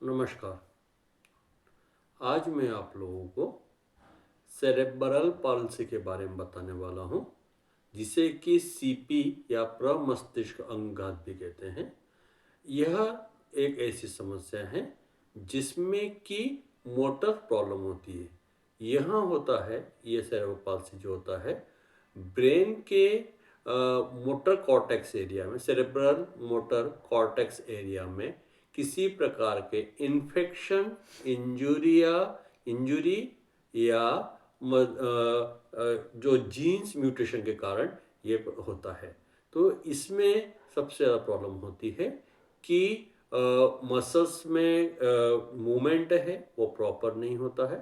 नमस्कार। आज मैं आप लोगों को सेरेब्रल पाल्सी के बारे में बताने वाला हूँ, जिसे कि सीपी या प्रमस्तिष्क अंगघात भी कहते हैं। यह एक ऐसी समस्या है जिसमें कि मोटर प्रॉब्लम होती है। यहाँ होता है, ये सेरेब्रल पाल्सी जो होता है ब्रेन के मोटर कॉर्टेक्स एरिया में, सेरेब्रल मोटर कॉर्टेक्स एरिया में किसी प्रकार के इन्फेक्शन, इंजुरी या जो जीन्स म्यूटेशन के कारण ये होता है। तो इसमें सबसे ज़्यादा प्रॉब्लम होती है कि मसल्स में मूवमेंट है वो प्रॉपर नहीं होता है,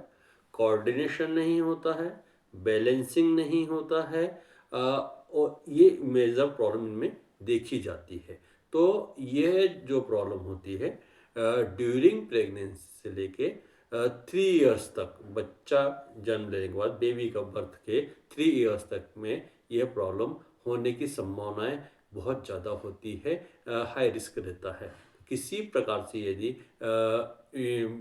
कोऑर्डिनेशन नहीं होता है, बैलेंसिंग नहीं होता है, और ये मेजर प्रॉब्लम इनमें देखी जाती है। तो यह जो प्रॉब्लम होती है ड्यूरिंग प्रेगनेंसी से लेके 3 इयर्स तक, बच्चा जन्म लेने के बाद बेबी का बर्थ के 3 इयर्स तक में यह प्रॉब्लम होने की संभावनाएं बहुत ज़्यादा होती है, हाई रिस्क रहता है। किसी प्रकार से यदि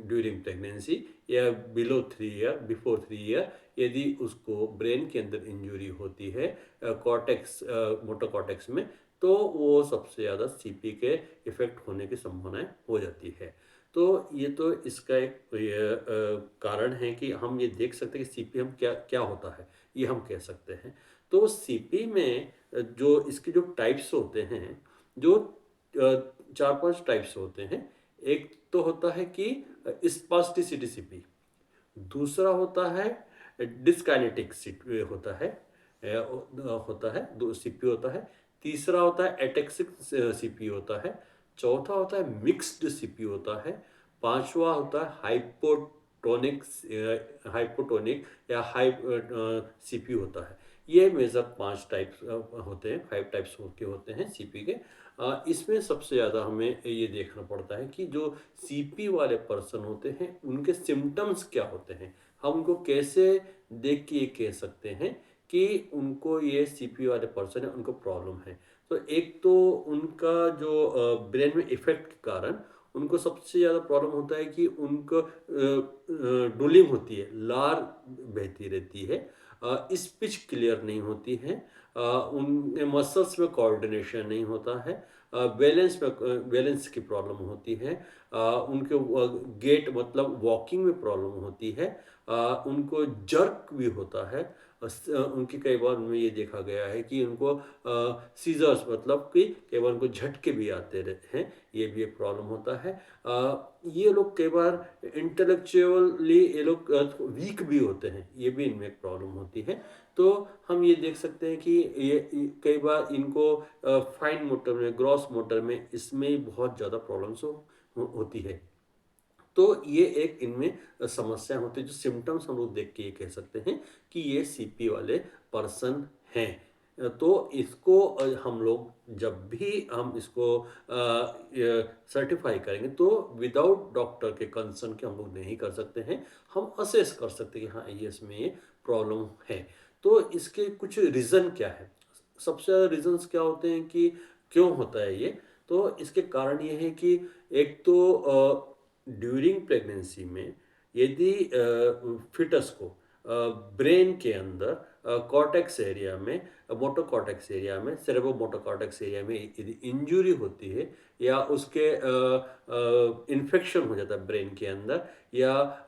ड्यूरिंग प्रेगनेंसी या बिफोर 3 ईयर यदि उसको ब्रेन के अंदर इंजरी होती है कॉर्टेक्स, मोटर कॉर्टेक्स में, तो वो सबसे ज़्यादा सीपी के इफेक्ट होने की संभावनाएं हो जाती है। तो ये तो इसका एक कारण है कि हम ये देख सकते हैं कि सीपी हम क्या क्या होता है, ये हम कह सकते हैं। तो सीपी में जो इसके जो टाइप्स होते हैं, जो 4-5 टाइप्स होते हैं। एक तो होता है कि स्पास्टिसिटी सीपी, दूसरा होता है डिस्काइनेटिक होता है, दो सीपी होता है। तीसरा होता है एटेक्सिक सीपी होता है। चौथा होता है मिक्स्ड सीपी होता है। पांचवा होता है हाइपोटोनिक या हाई सीपी होता है। ये मेजर 5 टाइप्स होते हैं, 5 टाइप्स के होते हैं सीपी के। इसमें सबसे ज़्यादा हमें ये देखना पड़ता है कि जो सीपी वाले पर्सन होते हैं उनके सिम्टम्स क्या होते हैं। हम उनको कैसे देख के ये कह सकते हैं कि उनको ये सीपी वाले पर्सन है, उनको प्रॉब्लम है। तो एक तो उनका जो ब्रेन में इफेक्ट के कारण उनको सबसे ज़्यादा प्रॉब्लम होता है कि उनको ड्रूलिंग होती है, लार बहती रहती है, स्पीच क्लियर नहीं होती है, उन मसल्स में कोऑर्डिनेशन नहीं होता है, बैलेंस की प्रॉब्लम होती है, उनके गेट मतलब वॉकिंग में प्रॉब्लम होती है, उनको जर्क भी होता है। उनकी कई बार उनमें ये देखा गया है कि उनको सीजर्स मतलब कि कई बार उनको झटके भी आते रहते हैं, ये भी एक प्रॉब्लम होता है। ये लोग कई बार इंटेलेक्चुअली ये लोग वीक भी होते हैं, ये भी इनमें एक प्रॉब्लम होती है। तो हम ये देख सकते हैं कि ये कई बार इनको फाइन मोटर में, ग्रॉस मोटर में, इसमें बहुत ज़्यादा प्रॉब्लम्स होती है। तो ये एक इनमें समस्या होती है, जो सिम्टम्स हम लोग देख के ये कह सकते हैं कि ये सीपी वाले पर्सन हैं। तो इसको हम लोग जब भी हम इसको सर्टिफाई करेंगे तो विदाउट डॉक्टर के कंसर्न के हम लोग नहीं कर सकते हैं। हम असेस कर सकते हैं कि हाँ ये इसमें ये प्रॉब्लम है। तो इसके कुछ रीज़न क्या है, सबसे ज़्यादा रीजंस क्या होते हैं कि क्यों होता है ये। तो इसके कारण ये है कि एक तो ड्यूरिंग प्रेगनेंसी में यदि फिटस को ब्रेन के अंदर कॉर्टेक्स एरिया में, मोटो कॉर्टेक्स एरिया में, सेरेब्रो मोटो कॉर्टेक्स एरिया में यदि इंजरी होती है या उसके इन्फेक्शन हो जाता है ब्रेन के अंदर, या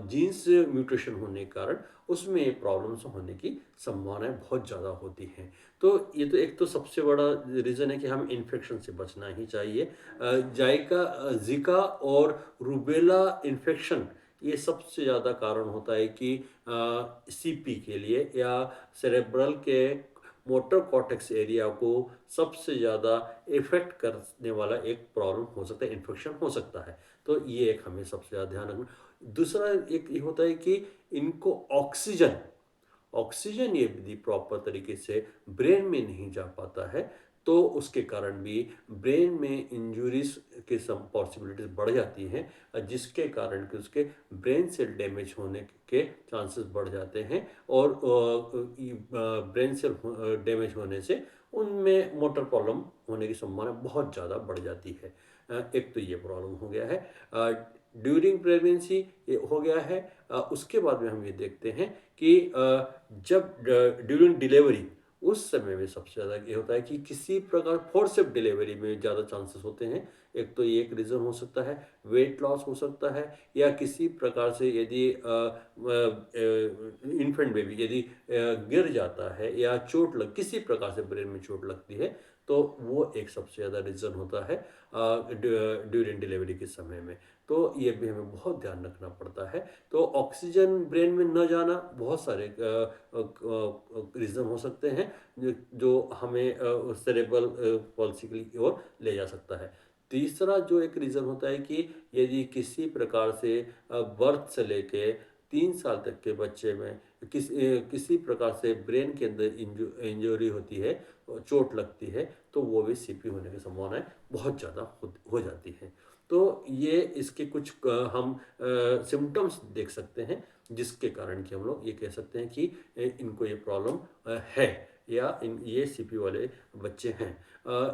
जीन्स म्यूटेशन होने के कारण उसमें प्रॉब्लम्स होने की संभावनाएं बहुत ज़्यादा होती हैं। तो ये तो एक तो सबसे बड़ा रीज़न है कि हम इन्फेक्शन से बचना ही चाहिए। ज़िका और रूबेला इन्फेक्शन ये सबसे ज़्यादा कारण होता है कि सीपी के लिए या सेरेब्रल के मोटर कॉर्टेक्स एरिया को सबसे ज़्यादा इफेक्ट करने वाला एक प्रॉब्लम हो सकता है, इन्फेक्शन हो सकता है। तो ये एक हमें सबसे ज़्यादा ध्यान रखना। दूसरा एक ये होता है कि इनको ऑक्सीजन ऑक्सीजन यदि प्रॉपर तरीके से ब्रेन में नहीं जा पाता है तो उसके कारण भी ब्रेन में इंजुरीज के सम पॉसिबिलिटीज बढ़ जाती हैं, जिसके कारण कि उसके ब्रेन सेल डैमेज होने के चांसेस बढ़ जाते हैं। और ब्रेन सेल डैमेज होने से उनमें मोटर प्रॉब्लम होने की संभावना बहुत ज़्यादा बढ़ जाती है। एक तो ये प्रॉब्लम हो गया है। ड्यूरिंग प्रेगनेंसी ये हो गया है। उसके बाद में हम ये देखते हैं कि जब ड्यूरिंग डिलीवरी उस समय में सबसे ज़्यादा ये होता है कि किसी प्रकार फोर्सेप डिलीवरी में ज़्यादा चांसेस होते हैं। एक तो ये एक रीज़न हो सकता है, वेट लॉस हो सकता है, या किसी प्रकार से यदि इन्फेंट बेबी यदि गिर जाता है या चोट लग किसी प्रकार से ब्रेन में चोट लगती है, तो वो एक सबसे ज़्यादा रीज़न होता है ड्यूरिंग डिलीवरी के समय में। तो ये भी हमें बहुत ध्यान रखना पड़ता है। तो ऑक्सीजन ब्रेन में न जाना बहुत सारे रीज़न हो सकते हैं जो हमें सेरेब्रल पॉल्सी की ओर ले जा सकता है। तीसरा जो एक रीज़न होता है कि यदि किसी प्रकार से बर्थ से लेके 3 साल तक के बच्चे में किसी प्रकार से ब्रेन के अंदर इंजरी होती है, चोट लगती है, तो वो भी सीपी होने की संभावनाएँ बहुत ज़्यादा हो जाती हैं। तो ये इसके कुछ हम सिम्पटम्स देख सकते हैं, जिसके कारण कि हम लोग ये कह सकते हैं कि इनको ये प्रॉब्लम है, या ये सीपी वाले बच्चे हैं।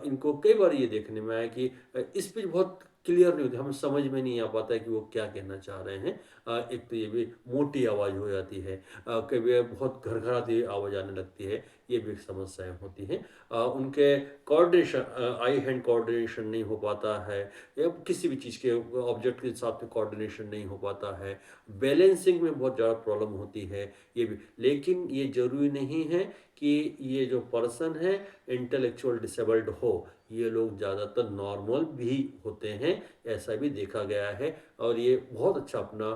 इनको कई बार ये देखने में आया कि स्पीच बहुत क्लियर नहीं होती, हमें समझ में नहीं आ पाता है कि वो क्या कहना चाह रहे हैं। एक तो ये भी मोटी आवाज़ हो जाती है, कई बार बहुत घरघराती आवाज़ आने लगती है, ये भी समस्याएँ होती हैं। उनके कोऑर्डिनेशन आई हैंड कोऑर्डिनेशन नहीं हो पाता है, या किसी भी चीज़ के ऑब्जेक्ट के साथ में कोऑर्डिनेशन नहीं हो पाता है, बैलेंसिंग में बहुत ज़्यादा प्रॉब्लम होती है, ये भी। लेकिन ये ज़रूरी नहीं है कि ये जो पर्सन है इंटेलेक्चुअल डिसेबल्ड हो, ये लोग ज़्यादातर नॉर्मल भी होते हैं, ऐसा भी देखा गया है, और ये बहुत अच्छा अपना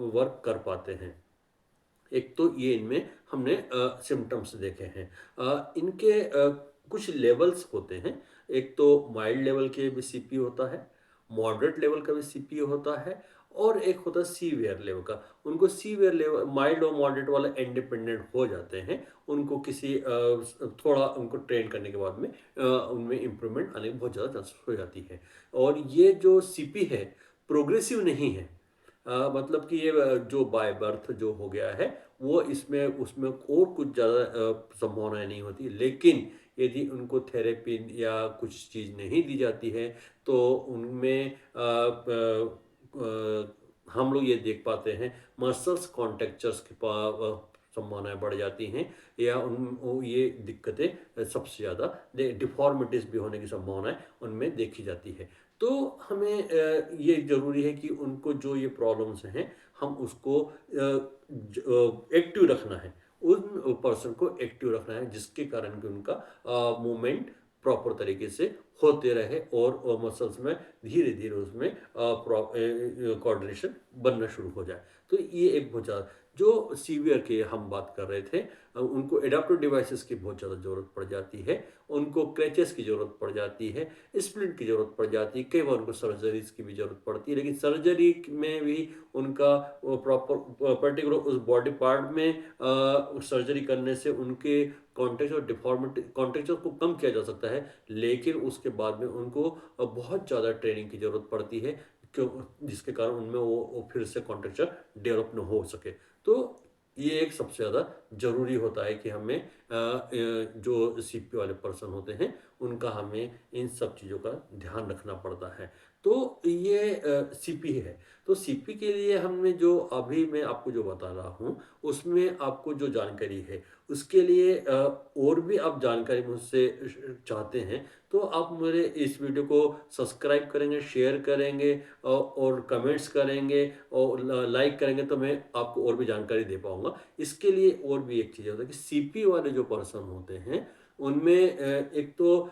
वर्क कर पाते हैं। एक तो ये इनमें हमने सिम्पटम्स देखे हैं। इनके कुछ लेवल्स होते हैं। एक तो माइल्ड लेवल के भी सीपी होता है, मॉडरेट लेवल का भी सीपी होता है, और एक होता है सीवियर लेवल का। उनको सीवियर लेवल, माइल्ड और मॉडरेट वाला इंडिपेंडेंट हो जाते हैं। उनको किसी थोड़ा उनको ट्रेन करने के बाद में उनमें इम्प्रूवमेंट आने की बहुत ज़्यादा चांसेस हो जाती है। और ये जो सीपी है, प्रोग्रेसिव नहीं है। मतलब कि ये जो बाय बर्थ जो हो गया है, वो इसमें उसमें और कुछ ज़्यादा संभावनाएँ नहीं होती। लेकिन यदि उनको थेरेपी या कुछ चीज़ नहीं दी जाती है, तो उनमें हम लोग ये देख पाते हैं मसल्स कॉन्ट्रैक्चर्स की संभावनाएँ बढ़ जाती हैं, या ये दिक्कतें सबसे ज़्यादा डिफ़ॉर्मिटीज़ भी होने की संभावनाएँ उनमें देखी जाती है। तो हमें ये ज़रूरी है कि उनको जो ये प्रॉब्लम्स हैं, हम उसको एक्टिव रखना है। उन पर्सन को एक्टिव रखना है, जिसके कारण कि उनका मूवमेंट प्रॉपर तरीके से होते रहे, और मसल्स में धीरे-धीरे उसमें कोऑर्डिनेशन बनना शुरू हो जाए। तो ये एक बहुत ज़्यादा जो सीवियर की हम बात कर रहे थे, उनको एडाप्टिव डिवाइसेस की बहुत ज़्यादा ज़रूरत पड़ जाती है। उनको क्रैचेस की ज़रूरत पड़ जाती है, स्प्लिंट की ज़रूरत पड़ जाती है, कई बार उनको सर्जरीज़ की भी ज़रूरत पड़ती है। लेकिन सर्जरी में भी उनका वो प्रॉपर पर्टिकुलर उस बॉडी पार्ट में सर्जरी करने से उनके कॉन्टेक्ट और डिफ़ॉर्मिटी कॉन्टेक्चर को कम किया जा सकता है। लेकिन उसके बाद में उनको बहुत ज़्यादा ट्रेनिंग की ज़रूरत पड़ती है, क्यों, जिसके कारण उनमें वो फिर से कॉन्ट्रैक्चर डेवलप न हो सके। तो ये एक सबसे ज़्यादा ज़रूरी होता है कि हमें जो सीपी वाले पर्सन होते हैं, उनका हमें इन सब चीज़ों का ध्यान रखना पड़ता है। तो ये सीपी है। तो सीपी के लिए हमने जो अभी मैं आपको जो बता रहा हूँ, उसमें आपको जो जानकारी है, उसके लिए और भी आप जानकारी मुझसे चाहते हैं, तो आप मेरे इस वीडियो को सब्सक्राइब करेंगे, शेयर करेंगे, और कमेंट्स करेंगे, और लाइक करेंगे, तो मैं आपको और भी जानकारी दे पाऊँगा। इसके लिए और भी एक चीज़ होता है कि सीपी वाले जो पर्सन होते हैं, उनमें एक तो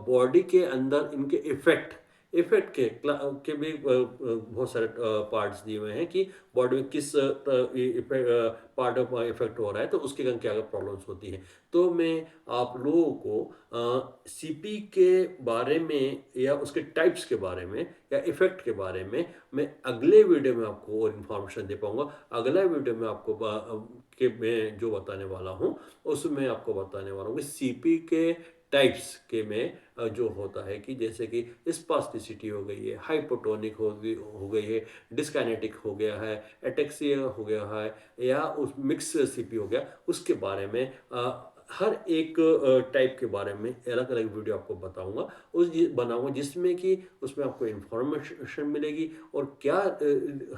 बॉडी के अंदर इनके इफ़ेक्ट के भी बहुत सारे पार्ट्स दिए हुए हैं कि बॉडी में किस पार्ट ऑफ इफ़ेक्ट हो रहा है, तो उसके कारण क्या-क्या प्रॉब्लम्स होती हैं। तो मैं आप लोगों को सीपी के बारे में या उसके टाइप्स के बारे में या इफ़ेक्ट के बारे में मैं अगले वीडियो में आपको और इन्फॉर्मेशन दे पाऊँगा। अगला वीडियो में आपको मैं जो बताने वाला हूँ, उसमें आपको बताने वाला हूँ कि सीपी के टाइप्स के में जो होता है कि जैसे कि स्पास्टिसिटी हो गई है, हाइपोटोनिक हो गई है, डिस्काइनेटिक हो गया है, एटेक्सिया हो गया है, या उस मिक्स सीपी हो गया, उसके बारे में हर एक टाइप के बारे में अलग-अलग वीडियो आपको बताऊँगा, बनाऊँगा जिसमें कि उसमें आपको इन्फॉर्मेशन मिलेगी और क्या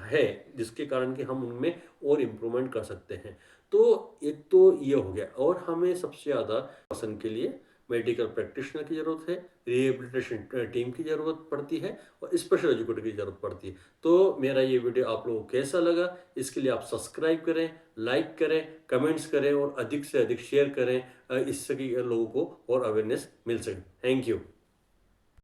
है जिसके कारण कि हम उनमें और इम्प्रूवमेंट कर सकते हैं। तो एक तो ये हो गया और हमें सबसे ज़्यादा पर्सन के लिए मेडिकल प्रैक्टिशनर की ज़रूरत है, रिहैबिलिटेशन टीम की ज़रूरत पड़ती है और स्पेशल एजुकेटर की ज़रूरत पड़ती है। तो मेरा ये वीडियो आप लोगों को कैसा लगा, इसके लिए आप सब्सक्राइब करें, लाइक करें, कमेंट्स करें और अधिक से अधिक शेयर करें, इससे कि लोगों को और अवेयरनेस मिल सके। Thank you.